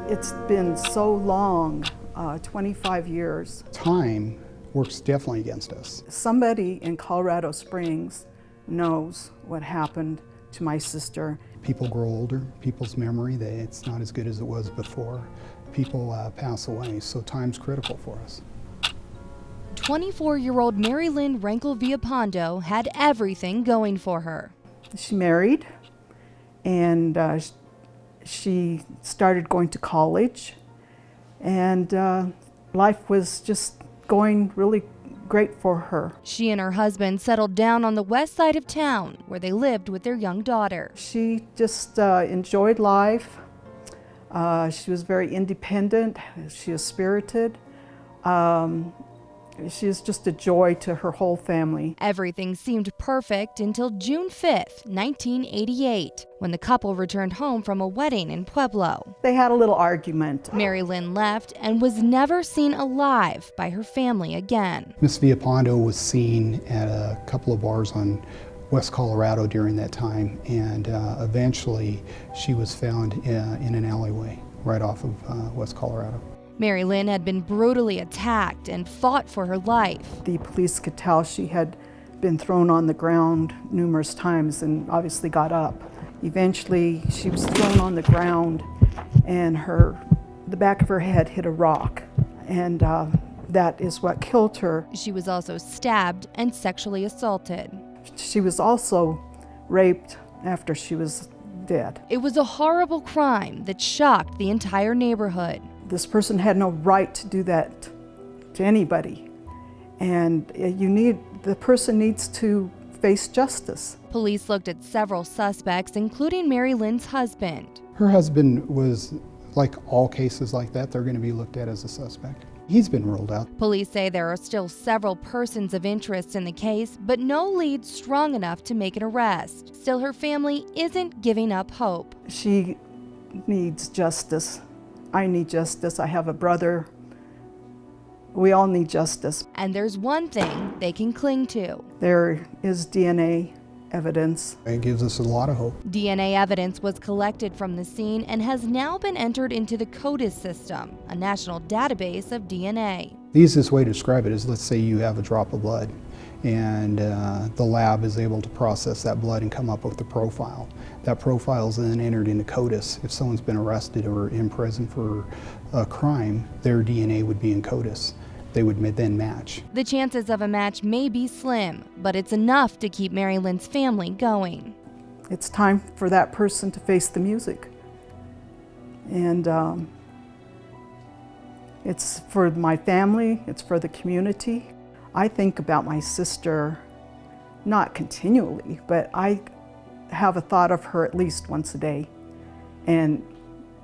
It's been so long, 25 years. Time works definitely against us. Somebody in Colorado Springs knows what happened to my sister. People grow older, people's memory, it's not as good as it was before. People pass away, so time's critical for us. 24-year-old Mary Lynn Vialpando had everything going for her. She married, and she started going to college, and life was just going really great for her. She and her husband settled down on the west side of town, where they lived with their young daughter. She just enjoyed life. She was very independent. She was spirited. She is just a joy to her whole family. Everything seemed perfect until June 5th, 1988, when the couple returned home from a wedding in Pueblo. They had a little argument. Mary Lynn left and was never seen alive by her family again. Miss Vialpando was seen at a couple of bars on West Colorado during that time, and eventually she was found in an alleyway right off of West Colorado. Mary Lynn had been brutally attacked and fought for her life. The police could tell she had been thrown on the ground numerous times and obviously got up. Eventually, she was thrown on the ground and the back of her head hit a rock, and that is what killed her. She was also stabbed and sexually assaulted. She was also raped after she was dead. It was a horrible crime that shocked the entire neighborhood. This person had no right to do that to anybody, and the person needs to face justice. Police looked at several suspects, including Mary Lynn's husband. Her husband was, like all cases like that, they're going to be looked at as a suspect. He's been ruled out. Police say there are still several persons of interest in the case, but no lead strong enough to make an arrest. Still, her family isn't giving up hope. She needs justice. I need justice. I have a brother. We all need justice. And there's one thing they can cling to. There is DNA evidence. It gives us a lot of hope. DNA evidence was collected from the scene and has now been entered into the CODIS system, a national database of DNA. The easiest way to describe it is, let's say you have a drop of blood, and the lab is able to process that blood and come up with a profile. That profile is then entered into CODIS. If someone's been arrested or in prison for a crime, their DNA would be in CODIS. They would then match. The chances of a match may be slim, but it's enough to keep Mary Lynn's family going. It's time for that person to face the music. And it's for my family, it's for the community. I think about my sister, not continually, but I have a thought of her at least once a day. And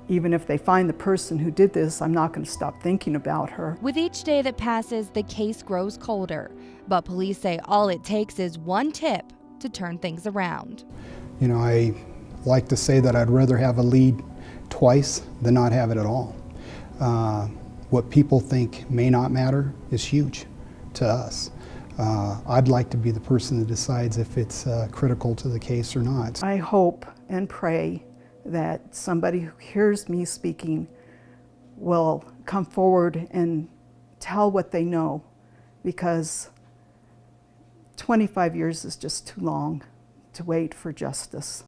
even if they find the person who did this, I'm not going to stop thinking about her. With each day that passes, the case grows colder, but police say all it takes is one tip to turn things around. You know, I like to say that I'd rather have a lead twice than not have it at all. What people think may not matter is huge to us. I'd like to be the person that decides if it's critical to the case or not. I hope and pray that somebody who hears me speaking will come forward and tell what they know, because 25 years is just too long to wait for justice.